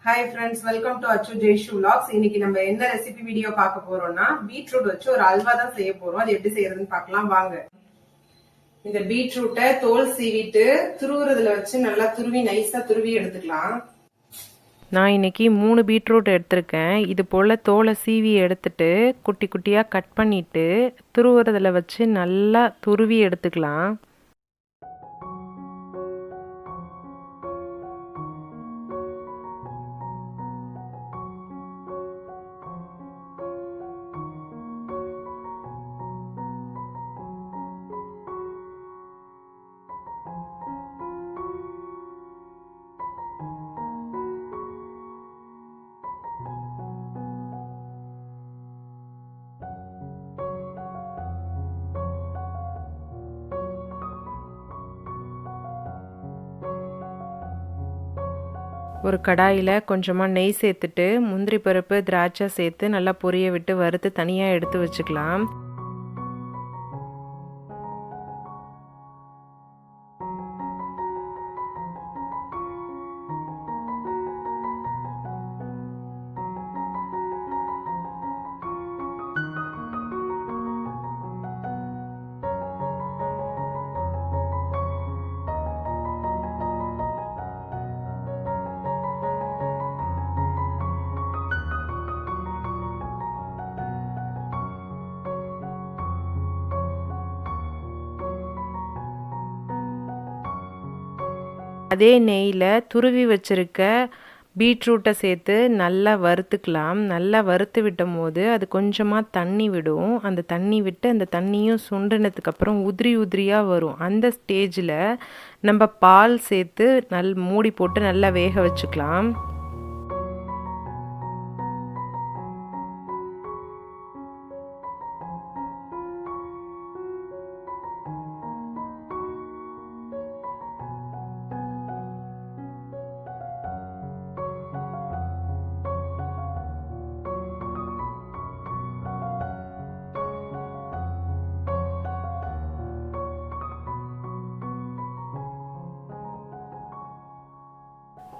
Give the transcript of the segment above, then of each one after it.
Hi friends, welcome to அச்சு Jaishu vlogs. இன்னைக்கு நம்ம என்ன ரெசிபி வீடியோ பார்க்க போறோம்னா பீட்ரூட் வச்சு ஒரு அல்வா தான் செய்ய போறோம். அது எப்படி செய்யறதுன்னு பார்க்கலாம் வாங்க. இந்த பீட்ரூட்டை தோல் சீவிட்டு துருவுறதுல வச்சு நல்லா துருவி நைஸா துருவி எடுத்துக்கலாம். நான் இன்றைக்கி 3 பீட்ரூட் எடுத்திருக்கேன். இது போல் தோலை சீவி எடுத்துட்டு குட்டி குட்டியாக கட் பண்ணிவிட்டு துருவுறதில் வச்சு நல்லா துருவி எடுத்துக்கலாம். ஒரு கடாயில் கொஞ்சமாக நெய் சேர்த்துட்டு முந்திரி பருப்பு திராட்சை சேர்த்து நல்லா பொரிய விட்டு வறுத்து தனியாக எடுத்து வச்சுக்கலாம். அதே நெய்யில் துருவி வச்சுருக்க பீட்ரூட்டை சேர்த்து நல்லா வறுத்துக்கலாம். நல்லா வறுத்து விட்டும் போது அது கொஞ்சமாக தண்ணி விடும். அந்த தண்ணி விட்டு அந்த தண்ணியும் சுண்டினதுக்கப்புறம் உதிரி உதிரியாக வரும். அந்த ஸ்டேஜில் நம்ம பால் சேர்த்து மூடி போட்டு நல்லா வேக வச்சுக்கலாம்.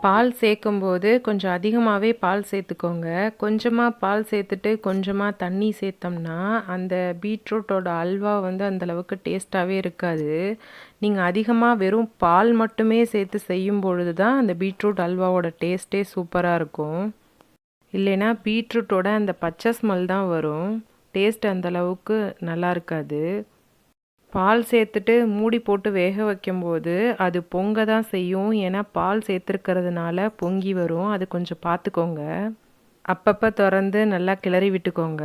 பால் சேர்க்கும்போது கொஞ்சம் அதிகமாகவே பால் சேர்த்துக்கோங்க. கொஞ்சமாக பால் சேர்த்துட்டு கொஞ்சமாக தண்ணி சேர்த்தோம்னா அந்த பீட்ரூட்டோட அல்வா அந்தளவுக்கு டேஸ்ட்டாகவே இருக்காது. நீங்கள் அதிகமாக வெறும் பால் மட்டுமே சேர்த்து செய்யும் பொழுது தான் அந்த பீட்ரூட் அல்வாவோட டேஸ்ட்டே சூப்பராக இருக்கும். இல்லைன்னா பீட்ரூட்டோட அந்த பச்சை ஸ்மெல் தான் வரும். டேஸ்ட் அந்தளவுக்கு நல்லா இருக்காது. பால் சேர்த்துட்டு மூடி போட்டு வேக வைக்கும்போது அது பொங்க தான் செய்யும். ஏன்னா பால் சேர்த்துருக்கிறதுனால பொங்கி வரும். அது கொஞ்சம் பார்த்துக்கோங்க. அப்பப்போ திறந்து நல்லா கிளறி விட்டுக்கோங்க.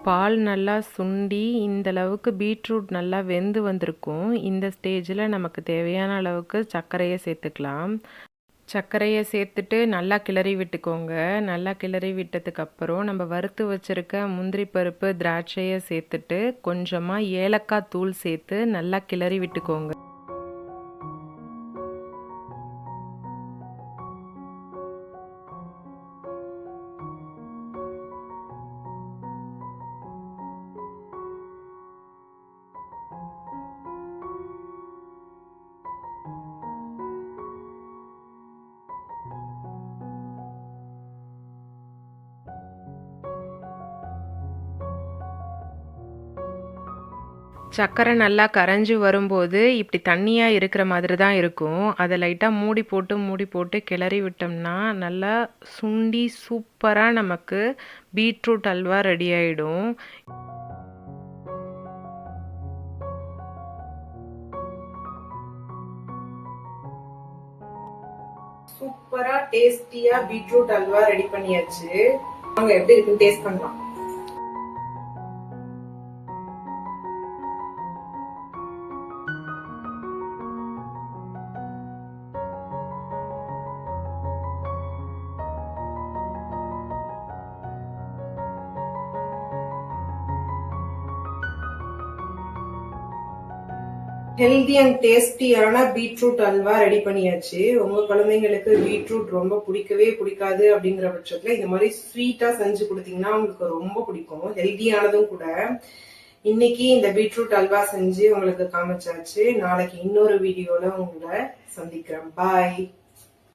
பால் நல்லா சுண்டி இந்தளவுக்கு பீட்ரூட் நல்லா வெந்து வந்திருக்கும். இந்த ஸ்டேஜில் நமக்கு தேவையான அளவுக்கு சர்க்கரையை சேர்த்துக்கலாம். சர்க்கரையை சேர்த்துட்டு நல்லா கிளறி விட்டுக்கோங்க. நல்லா கிளறி விட்டதுக்கப்புறம் நம்ம வறுத்து வச்சுருக்க முந்திரி பருப்பு திராட்சையை சேர்த்துட்டு கொஞ்சமாக ஏலக்காய் தூள் சேர்த்து நல்லா கிளறி விட்டுக்கோங்க. சர்க்கரை நல்லா கரைஞ்சி வரும்போது இப்படி தண்ணியாக இருக்கிற மாதிரி தான் இருக்கும். அதை லைட்டாக மூடி போட்டு கிளறி விட்டோம்னா நல்லா சுண்டி சூப்பராக நமக்கு பீட்ரூட் அல்வா ரெடி ஆகிடும். சூப்பரா டேஸ்டியா பீட்ரூட் அல்வா ரெடி பண்ணியாச்சு. வாங்க எப்படி இருக்குன்னு டேஸ்ட் பண்ணலாம். ஹெல்தி அண்ட் டேஸ்டியான பீட்ரூட் அல்வா ரெடி பண்ணியாச்சு. உங்க குழந்தைங்களுக்கு பீட்ரூட் ரொம்ப பிடிக்கவே பிடிக்காது அப்படிங்கிற பட்சத்துல இந்த மாதிரி ஸ்வீட்டா செஞ்சு கொடுத்தீங்கன்னா உங்களுக்கு ரொம்ப பிடிக்கும். ஹெல்தியானதும் கூட. இன்னைக்கு இந்த பீட்ரூட் அல்வா செஞ்சு உங்களுக்கு காமிச்சாச்சு. நாளைக்கு இன்னொரு வீடியோல உங்களை சந்திக்கிறேன். பாய்.